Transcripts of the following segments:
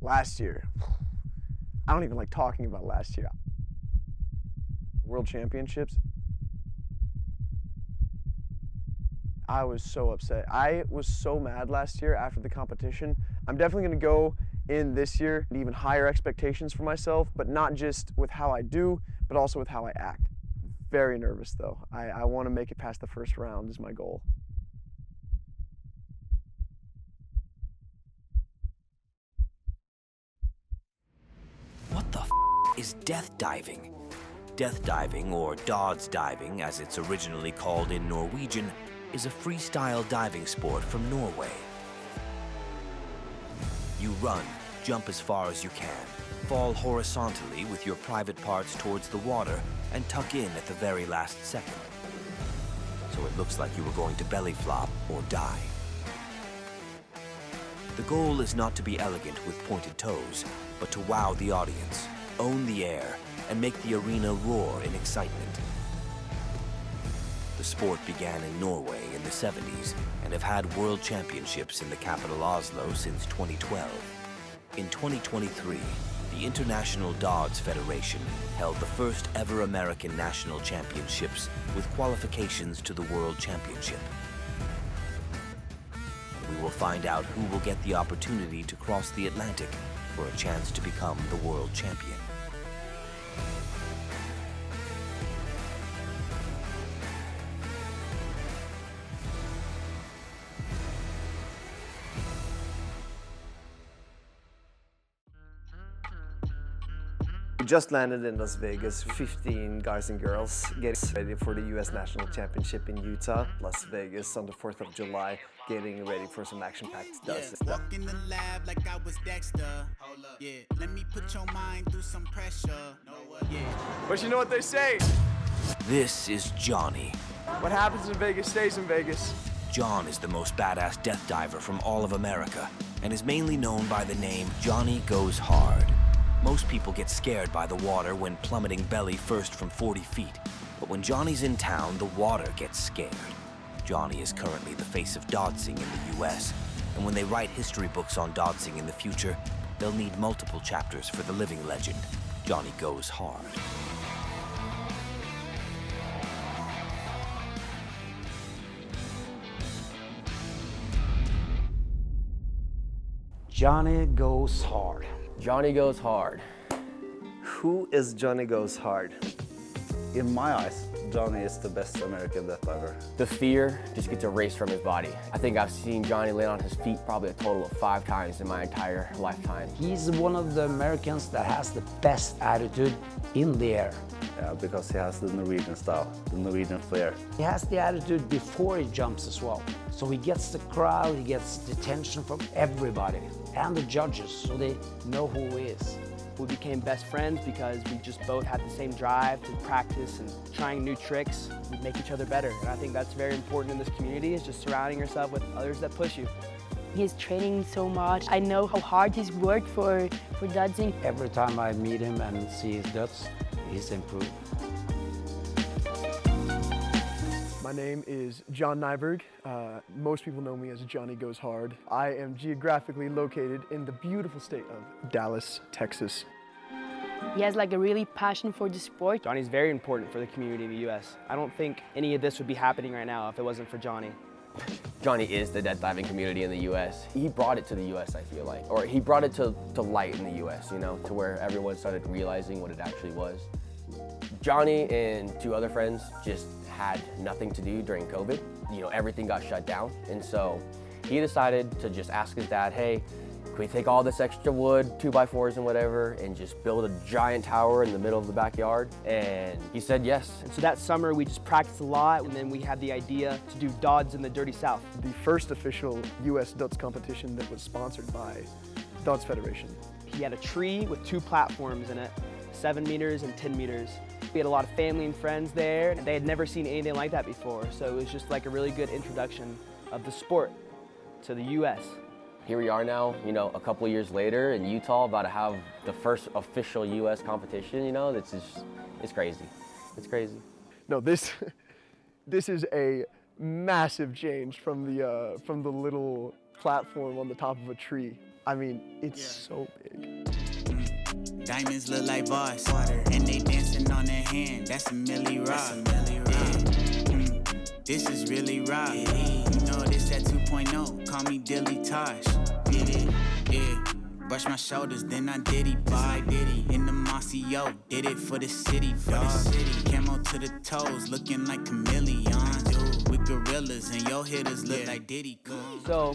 Last year, I don't even like talking about last year. World Championships. I was so upset. I was so mad last year after the competition. I'm definitely gonna go in this year with even higher expectations for myself, but not just with how I do, but also with how I act. Very nervous though. I wanna make it past the first round is my goal. What the f is death diving? Death diving, or Døds Diving as it's originally called in Norwegian, is a freestyle diving sport from Norway. You run, jump as far as you can, fall horizontally with your private parts towards the water, and tuck in at the very last second. So it looks like you were going to belly flop or die. The goal is not to be elegant with pointed toes, but to wow the audience, own the air, and make the arena roar in excitement. The sport began in Norway in the 70s and have had world championships in the capital Oslo since 2012. In 2023, the International Døds Federation held the first ever American national championships with qualifications to the World Championship. We will find out who will get the opportunity to cross the Atlantic for a chance to become the world champion. We just landed in Las Vegas, 15 guys and girls getting ready for the US National Championship in Utah. Las Vegas on the 4th of July, getting ready for some action-packed Døds. Walk in the lab like I was Dexter. Yeah, let me put your mind through some pressure. Yeah. But you know what they say? This is Jonny. What happens in Vegas stays in Vegas. John is the most badass death diver from all of America and is mainly known by the name Jonny Goes Hard. Most people get scared by the water when plummeting belly first from 40 feet, but when Johnny's in town, the water gets scared. Jonny is currently the face of Dødsing in the US, and when they write history books on Dødsing in the future, they'll need multiple chapters for the living legend, Jonny Goes Hard. Jonny Goes Hard. Jonny Goes Hard. Who is Jonny Goes Hard? In my eyes, Jonny is the best American death diver. The fear just gets erased from his body. I think I've seen Jonny land on his feet probably a total of 5 times in my entire lifetime. He's one of the Americans that has the best attitude in the air. Yeah, because he has the Norwegian style, the Norwegian flair. He has the attitude before he jumps as well. So he gets the crowd, he gets the attention from everybody and the judges, so they know who he is. We became best friends because we just both had the same drive to practice and trying new tricks. We make each other better, and I think that's very important in this community, is just surrounding yourself with others that push you. He's training so much. I know how hard he's worked for Dødsing. Every time I meet him and see his Døds, he's improved. My name is John Nyberg. Most people know me as Jonny Goes Hard. I am geographically located in the beautiful state of Dallas, Texas. He has like a really passion for the sport. Jonny's very important for the community in the US. I don't think any of this would be happening right now if it wasn't for Jonny. Jonny is the death diving community in the US. He brought it to the US, I feel like. Or he brought it to light in the US, you know, to where everyone started realizing what it actually was. Jonny and 2 other friends just had nothing to do during COVID. You know, everything got shut down. And so he decided to just ask his dad, hey, can we take all this extra wood, 2x4s and whatever, and just build a giant tower in the middle of the backyard? And he said yes. And so that summer we just practiced a lot, and then we had the idea to do Døds in the Dirty South. The first official US Døds competition that was sponsored by Døds Federation. He had a tree with 2 platforms in it, 7 meters and 10 meters. We had a lot of family and friends there, and they had never seen anything like that before. So it was just like a really good introduction of the sport to the US. Here we are now, you know, a couple of years later in Utah, about to have the first official US competition, you know, it's crazy. It's crazy. No, this is a massive change from the little platform on the top of a tree. I mean, it's so big. Diamonds look like bars, and they dancing on their hand. That's a Millie Rock. This is really rock. You know this at 2.0. Call me Dilly Tosh. Yeah. Brush my shoulders, then I diddy. Bye, diddy. In the mossy, yo. Did it for the city, dog. Camo to the toes, looking like chameleons. With gorillas, and your hitters look like Diddy. So,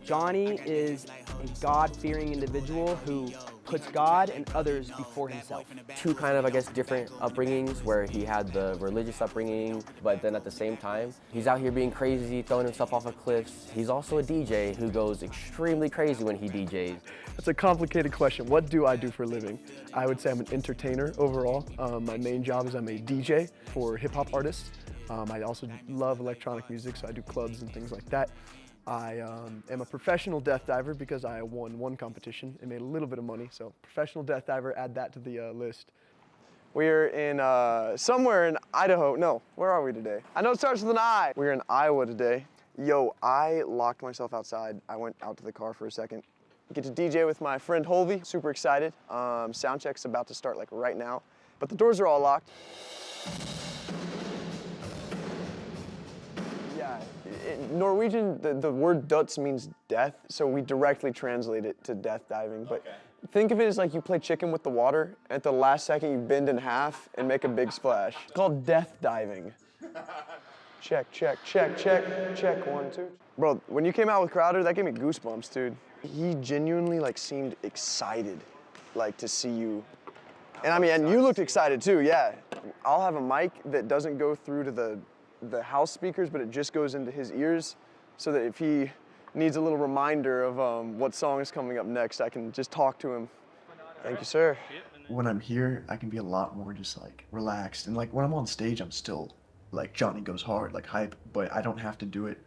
Jonny is a God-fearing individual who puts God and others before himself. Two kind of, I guess, different upbringings where he had the religious upbringing, but then at the same time, he's out here being crazy, throwing himself off of cliffs. He's also a DJ who goes extremely crazy when he DJs. That's a complicated question. What do I do for a living? I would say I'm an entertainer overall. My main job is I'm a DJ for hip-hop artists. I also love electronic music, so I do clubs and things like that. I am a professional death diver because I won one competition and made a little bit of money. So professional death diver, add that to the list. We're in somewhere in Idaho. No, where are we today? I know it starts with an I. We're in Iowa today. Yo, I locked myself outside. I went out to the car for a second. Get to DJ with my friend Holvey. Super excited. Sound check's about to start like right now, but the doors are all locked. Yeah, in Norwegian, the word Døds means death, so we directly translate it to death diving. But think of it as like you play chicken with the water. At the last second, you bend in half and make a big splash. It's called death diving. Check, check, check, check, check, 1, 2. Bro, when you came out with Crowder, that gave me goosebumps, dude. He genuinely like seemed excited, like to see you. And I mean, and you looked excited too, yeah. I'll have a mic that doesn't go through to the house speakers, but it just goes into his ears, so that if he needs a little reminder of what song is coming up next, I can just talk to him. Thank you, sir. When I'm here, I can be a lot more just like relaxed, and like when I'm on stage, I'm still like Jonny Goes Hard, like hype, but I don't have to do it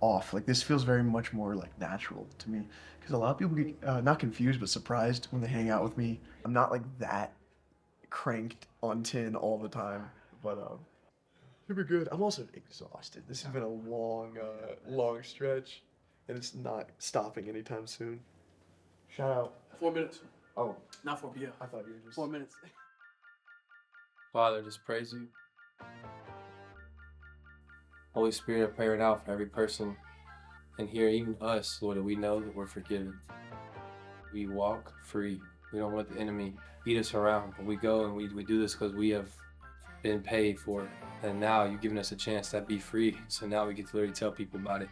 off. Like this feels very much more like natural to me, because a lot of people get not confused but surprised when they hang out with me. I'm not like that cranked on 10 all the time, but super good. I'm also exhausted. This has been a long stretch, and it's not stopping anytime soon. Shout out. 4 minutes. Oh, Not 4 p.m. I thought you were just 4 minutes. Father, just praise you. Holy Spirit, I pray right now for every person in here, even us, Lord, that we know that we're forgiven. We walk free. We don't let the enemy beat us around, but we go and we do this because we have been paid for it. And now you've given us a chance to be free. So now we get to literally tell people about it.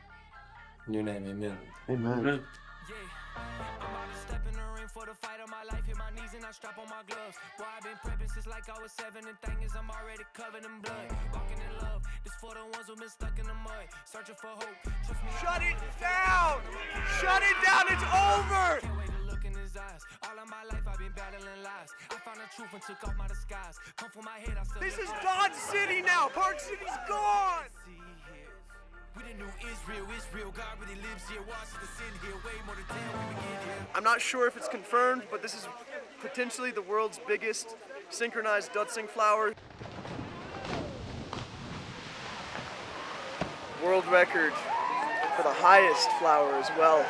In your name, amen. Amen. Amen. For the fight of my life, hit my knees and I strap on my gloves. Boy, I've been prepping since like I was 7, and thing is I'm already covered in blood. Walking in love, this for the ones who've been stuck in the mud, searching for hope. Trust me. Shut it down! Shut it down! It's over! Can't wait to look in his eyes. All of my life I've been battling lies. I found the truth and took off my disguise. Come for my head, I still. This is Dodge City now! Park City's gone! We the new Israel, God really lives here, watch the sin here, way more than 10 when we get here. I'm not sure if it's confirmed, but this is potentially the world's biggest synchronized Dødsing flower. World record for the highest flower as well.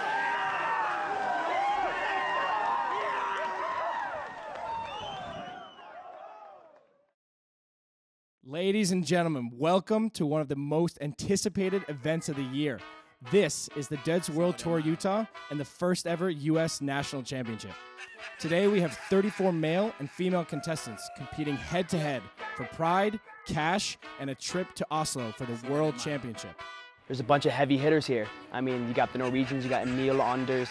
Ladies and gentlemen, welcome to one of the most anticipated events of the year. This is the Døds World Tour Utah and the first ever U.S. National Championship. Today we have 34 male and female contestants competing head-to-head for pride, cash, and a trip to Oslo for the World Championship. There's a bunch of heavy hitters here. I mean, you got the Norwegians, you got Emil Anders,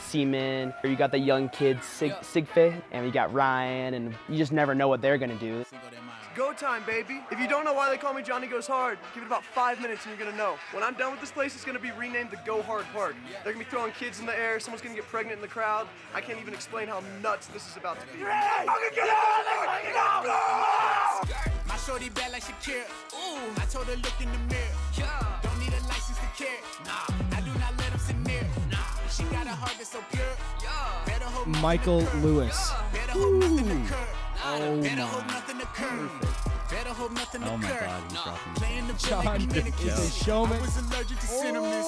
Seaman, or you got the young kids, Sigfe, and you got Ryan, and you just never know what they're gonna do. Go time, baby. If you don't know why they call me Jonny Goes Hard, give it about 5 minutes and you're gonna know. When I'm done with this place, it's gonna be renamed the Go Hard Park. They're gonna be throwing kids in the air, someone's gonna get pregnant in the crowd. I can't even explain how nuts this is about to be. My shorty bad like Shakira. Ooh, I told her look in the mirror. Yeah. Don't need a license to carry. Nah, I do not let them sit near. Nah, she got a heart that's so pure. Yeah. Better hope Michael Lewis. Better hope nothing occur. Oh Better hope nothing occur. Better hope nothing occur. Oh my God, he's dropping. Playing the John is a showman. I was allergic to cinnamon.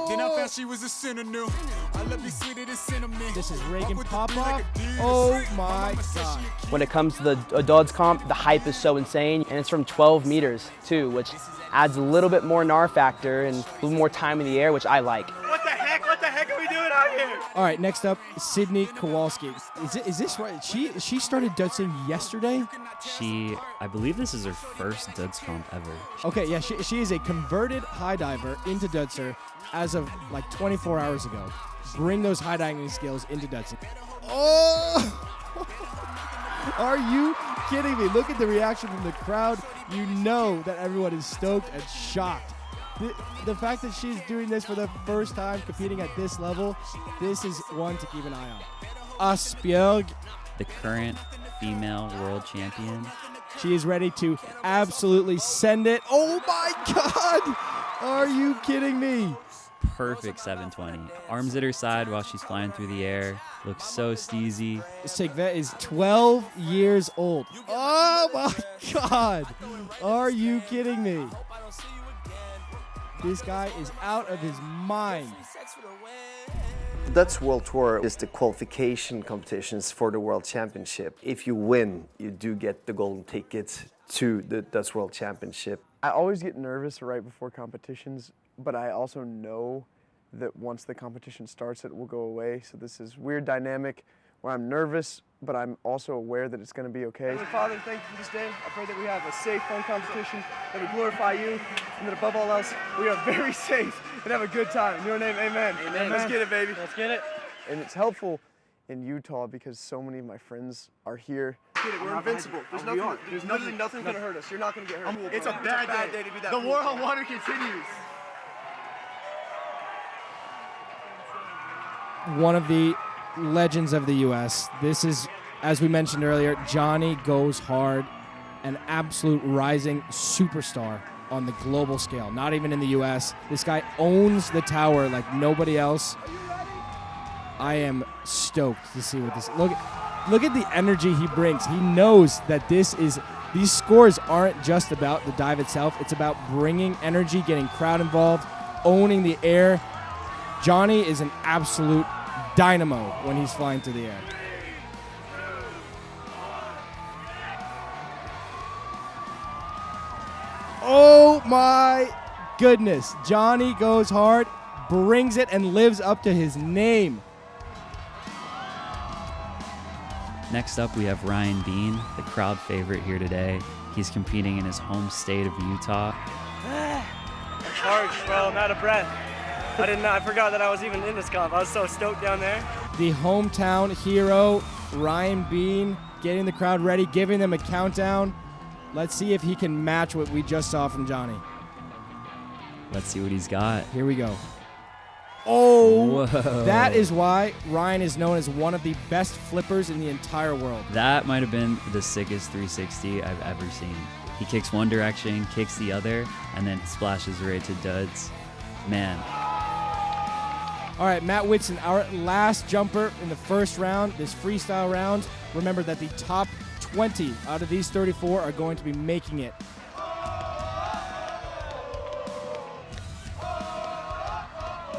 Then I found she was a sinner new. I love you sweeter than cinnamon. This is Reagan Popoff. Oh my God. When it comes to the Døds comp, the hype is so insane, and it's from 12 meters too, which adds a little bit more NAR factor and a little more time in the air, which I like. What the heck? What the heck are we doing out here? All right, next up, Sydney Kowalski. Is this right? She started Dødsing yesterday? I believe this is her first Døds comp ever. Okay, yeah, she is a converted high diver into Dødser as of like 24 hours ago. Bring those high diving skills into Dødsing. Oh! Are you kidding me? Look at the reaction from the crowd. You know that everyone is stoked and shocked. The fact that she's doing this for the first time, competing at this level, this is one to keep an eye on. Asbjørg. The current female world champion. She is ready to absolutely send it. Oh my God! Are you kidding me? Perfect 720. Arms at her side while she's flying through the air. Looks so steezy. Sigve is 12 years old. Oh my God! Are you kidding me? This guy is out of his mind. The Døds World Tour is the qualification competitions for the World Championship. If you win, you do get the golden ticket to the Døds World Championship. I always get nervous right before competitions, but I also know that once the competition starts, it will go away. So this is weird dynamic where I'm nervous, but I'm also aware that it's going to be okay. Heavenly Father, thank you for this day. I pray that we have a safe, fun competition, that we glorify you, and that above all else, we are very safe and have a good time. In your name, amen. Amen. Let's get it, baby. Let's get it. And it's helpful in Utah because so many of my friends are here. We're invincible. There's nothing going to hurt us. You're not going to get hurt. It's a bad day to be that. The war on water continues. One of the legends of the U.S. This is, as we mentioned earlier, Jonny Goes Hard, an absolute rising superstar on the global scale, not even in the U.S. This guy owns the tower like nobody else. I am stoked to see what this... Look at the energy he brings. He knows that these scores aren't just about the dive itself. It's about bringing energy, getting crowd involved, owning the air. Jonny is an absolute dynamo when he's flying through the air. Oh my goodness. Jonny Goes Hard, brings it and lives up to his name. Next up, we have Ryan Bean, the crowd favorite here today. He's competing in his home state of Utah. Hard, bro. I'm out of breath. I forgot that I was even in this comp. I was so stoked down there. The hometown hero, Ryan Bean, getting the crowd ready, giving them a countdown. Let's see if he can match what we just saw from Jonny. Let's see what he's got. Here we go. Oh, whoa. That is why Ryan is known as one of the best flippers in the entire world. That might have been the sickest 360 I've ever seen. He kicks one direction, kicks the other, and then splashes right to Døds. Man. All right, Matt Whitson, our last jumper in the first round, this freestyle round. Remember that the top 20 out of these 34 are going to be making it.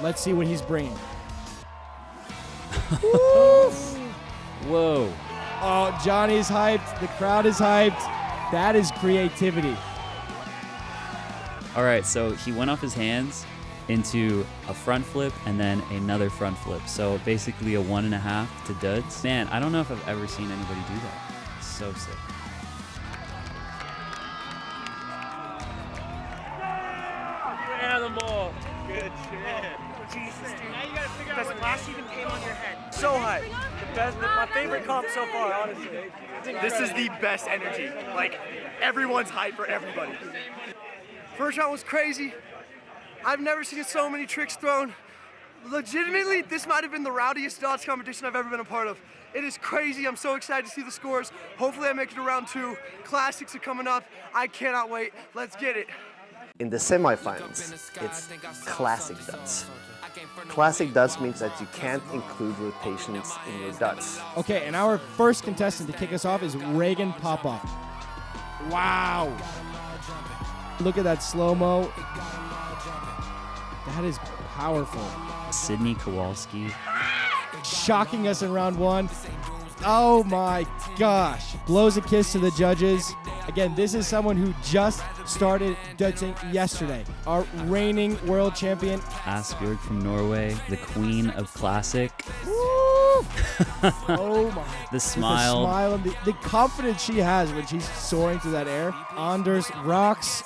Let's see what he's bringing. Whoa. Oh, Jonny's hyped. The crowd is hyped. That is creativity. All right, so he went off his hands into a front flip and then another front flip. So basically a 1.5 to Døds. Man, I don't know if I've ever seen anybody do that. It's so sick. Animal. Good shit. Jesus, dude. Now you gotta figure out what last even came on your head. So high. The best, my favorite comp so far, honestly. This is the best energy. Like, everyone's hyped for everybody. First round was crazy. I've never seen so many tricks thrown. Legitimately, this might have been the rowdiest dodge competition I've ever been a part of. It is crazy. I'm so excited to see the scores. Hopefully I make it to round 2. Classics are coming up. I cannot wait. Let's get it. In the semifinals, it's classic Døds. Classic Døds means that you can't include rotations in your Døds. Okay, and our first contestant to kick us off is Reagan Popoff. Wow. Look at that slow-mo. That is powerful. Sydney Kowalski. Shocking us in round one. Oh my gosh. Blows a kiss to the judges. Again, this is someone who just started Dødsing yesterday. Our reigning world champion. Asbjørg from Norway, the queen of classic. Oh my. The smile. The smile and the confidence she has when she's soaring through that air. Anders rocks.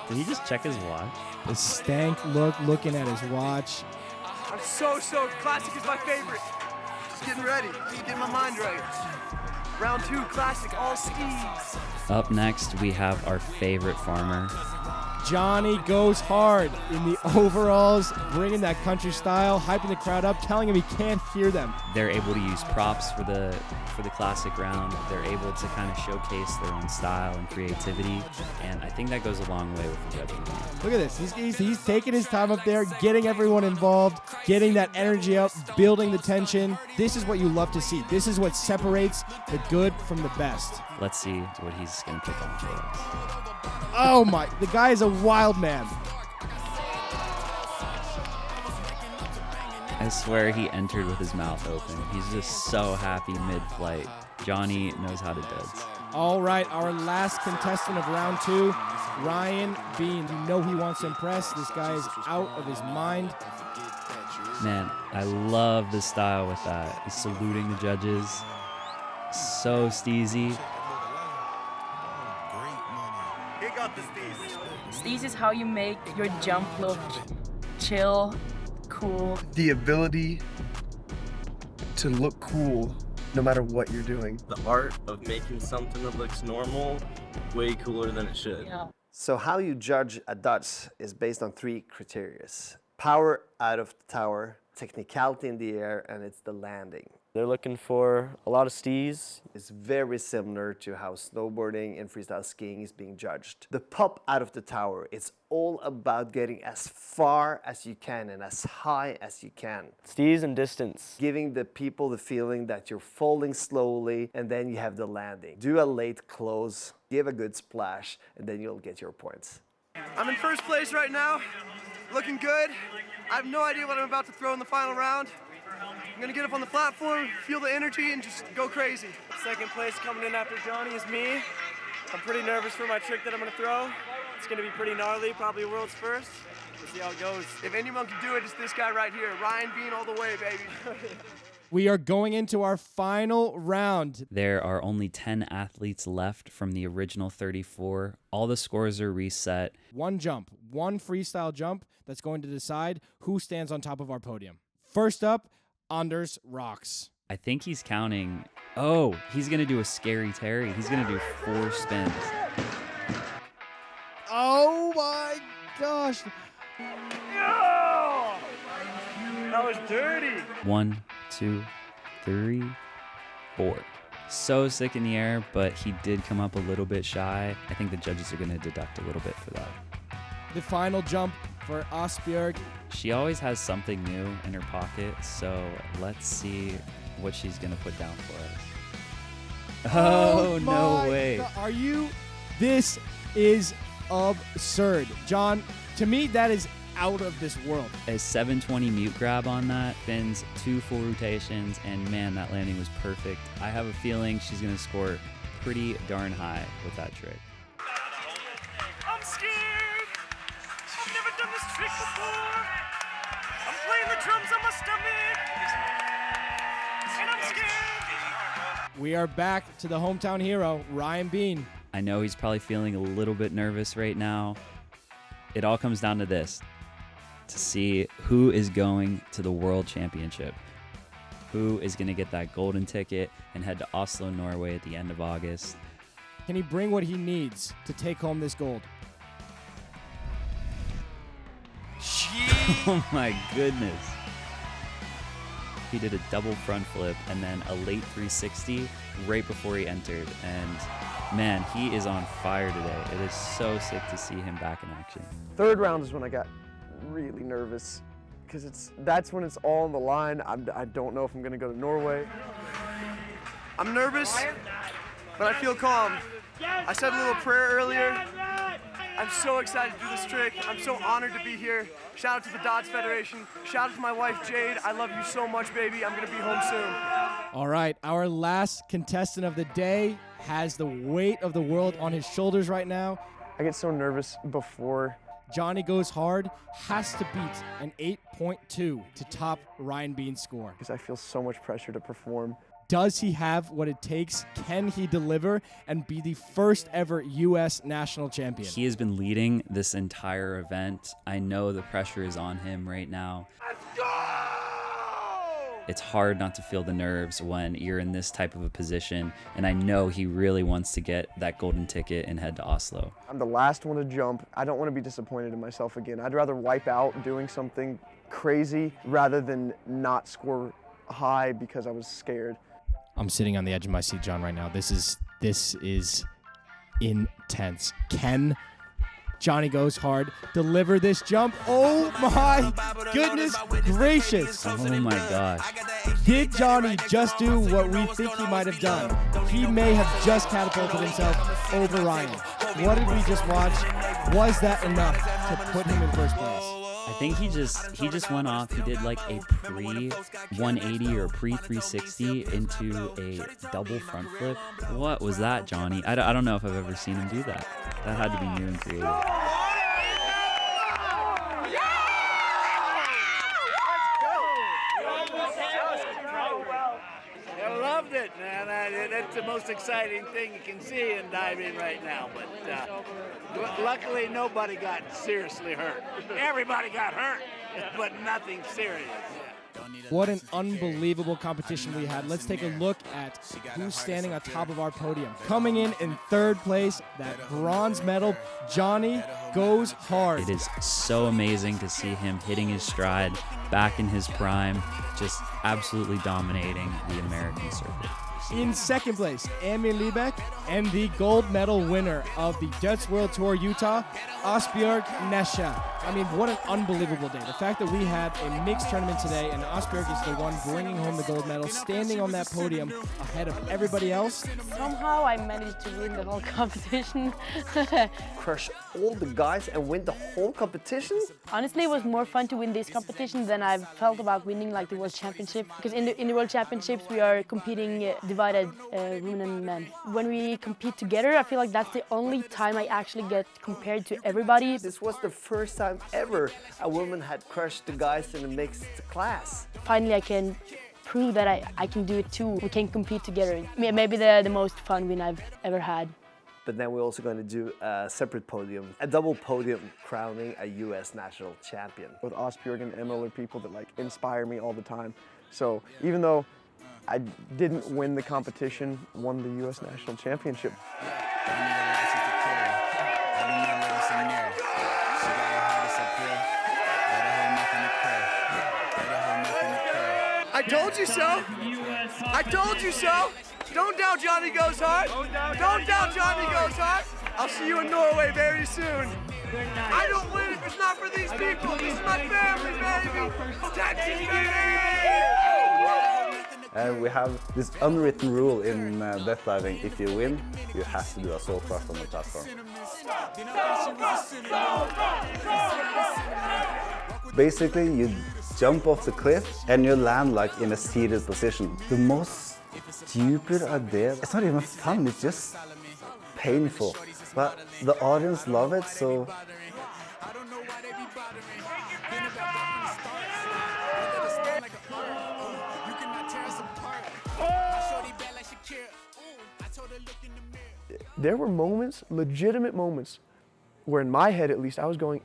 Did he just check his watch? The stank looking at his watch. I'm so stoked. Classic is my favorite. Just getting ready. Getting my mind right. Round 2, classic, all skis. Up next, we have our favorite farmer. Jonny Goes Hard in the overalls, bringing that country style, hyping the crowd up, telling him he can't hear them. They're able to use props for the classic round. They're able to kind of showcase their own style and creativity, and I think that goes a long way with the judging. Look at this. He's taking his time up there, getting everyone involved, getting that energy up, building the tension. This is what you love to see. This is what separates the good from the best. Let's see what he's going to pick on for us. Oh my, the guy is a wild man. I swear he entered with his mouth open. He's just so happy mid-flight. Jonny knows how to Døds. All right, our last contestant of round 2, Ryan Bean. You know he wants to impress. This guy is out of his mind. Man, I love the style with that. He's saluting the judges. So steezy. He got the steez. Steez is how you make your jump look chill, cool. The ability to look cool no matter what you're doing. The art of making something that looks normal way cooler than it should. Yeah. So how you judge a Døds is based on 3 criteria. Power out of the tower, technicality in the air, and it's the landing. They're looking for a lot of stees. It's very similar to how snowboarding and freestyle skiing is being judged. The pop out of the tower, it's all about getting as far as you can and as high as you can. Stees and distance. Giving the people the feeling that you're falling slowly, and then you have the landing. Do a late close, give a good splash, and then you'll get your points. I'm in first place right now, looking good. I have no idea what I'm about to throw in the final round. I'm gonna get up on the platform, feel the energy, and just go crazy. Second place coming in after Jonny is me. I'm pretty nervous for my trick that I'm gonna throw. It's gonna be pretty gnarly, probably world's first. We'll see how it goes. If anyone can do it, it's this guy right here. Ryan Bean all the way, baby. We are going into our final round. There are only 10 athletes left from the original 34. All the scores are reset. One jump, one freestyle jump that's going to decide who stands on top of our podium. First up, Anders rocks. I think he's counting. Oh, he's going to do a scary Terry. He's going to do 4 spins. Oh my gosh. Yeah! That was dirty. 1, 2, 3, 4. So sick in the air, but he did come up a little bit shy. I think the judges are going to deduct a little bit for that. The final jump for Asbjørg. She always has something new in her pocket, so let's see what she's going to put down for us. Oh, no way. God. Are you? This is absurd. John, to me, that is out of this world. A 720 mute grab on that, spins 2 full rotations, and man, that landing was perfect. I have a feeling she's going to score pretty darn high with that trick. I'm scared. I've never done this trick before. I'm playing the drums on my stomach. And I'm scared. We are back to the hometown hero, Ryan Bean. I know he's probably feeling a little bit nervous right now. It all comes down to this, to see who is going to the World Championship, who is going to get that golden ticket and head to Oslo, Norway at the end of August. Can he bring what he needs to take home this gold? Oh my goodness. He did a double front flip and then a late 360 right before he entered. And man, he is on fire today. It is so sick to see him back in action. Third round is when I got really nervous because that's when it's all on the line. I don't know if I'm gonna go to Norway. I'm nervous, but I feel calm. I said a little prayer earlier, I'm so excited to do this trick. I'm so honored to be here. Shout out to the Døds Federation. Shout out to my wife, Jade. I love you so much, baby. I'm gonna be home soon. All right, our last contestant of the day has the weight of the world on his shoulders right now. I get so nervous before. Jonny Goes Hard has to beat an 8.2 to top Ryan Bean's score. Because I feel so much pressure to perform. Does he have what it takes? Can he deliver and be the first ever U.S. national champion? He has been leading this entire event. I know the pressure is on him right now. Let's go! It's hard not to feel the nerves when you're in this type of a position, and I know he really wants to get that golden ticket and head to Oslo. I'm the last one to jump. I don't want to be disappointed in myself again. I'd rather wipe out doing something crazy rather than not score high because I was scared. I'm sitting on the edge of my seat, John, right now. This is intense. Can Jonny Goes Hard deliver this jump? Oh my goodness gracious. Oh my gosh. Did Jonny just do what we think he might have done? He may have just catapulted himself over Ryan. What did we just watch? Was that enough to put him in first place? I think he just went off. He did like a pre-180 or pre-360 into a double front flip. What was that, Jonny? I don't know if I've ever seen him do that. That had to be new and creative. I loved it, man. That's the most exciting thing you can see in diving right now. But luckily, nobody got seriously hurt. Everybody got hurt, but nothing serious. What an unbelievable competition we had. Let's take a look at who's standing on top of our podium. Coming in third place, that bronze medal, Jonny Goes Hard. It is so amazing to see him hitting his stride, back in his prime, just absolutely dominating the American circuit. In second place, Emil Liebeck, and the gold medal winner of the Døds World Tour Utah, Asbjørg Nesja. I mean, what an unbelievable day. The fact that we had a mixed tournament today and Asbjørg is the one bringing home the gold medal, standing on that podium ahead of everybody else. Somehow I managed to win the whole competition. Crush all the guys and win the whole competition? Honestly, it was more fun to win this competition than I've felt about winning like the World Championship. Because in the World Championships, we are competing divided, women and men. When we compete together, I feel like that's the only time I actually get compared to everybody. This was the first time ever a woman had crushed the guys in a mixed class. Finally, I can prove that I can do it too. We can compete together. Maybe the most fun win I've ever had. But then we're also going to do a separate podium, a double podium crowning a U.S. national champion. Both Asbjørg and Emil are people that like inspire me all the time. So even though I didn't win the competition, won the U.S. national championship. I told you so. I told you so. Don't doubt Jonny Goes Hard. Don't doubt Jonny Goes Hard. I'll see you in Norway very soon. I don't win if it's not for these people. This is my family, baby. Texan, baby. And we have this unwritten rule in death diving. If you win, you have to do a salt thrust on the platform. Basically, you jump off the cliff and you land like in a seated position. The most stupid idea. It's not even fun, it's just painful. But the audience love it, so There were moments, legitimate moments, where in my head at least I was going,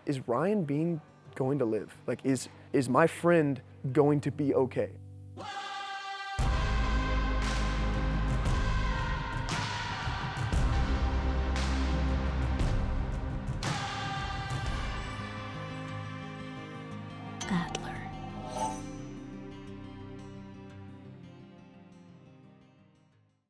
is Ryan Bean going to live? Like, is my friend going to be okay? At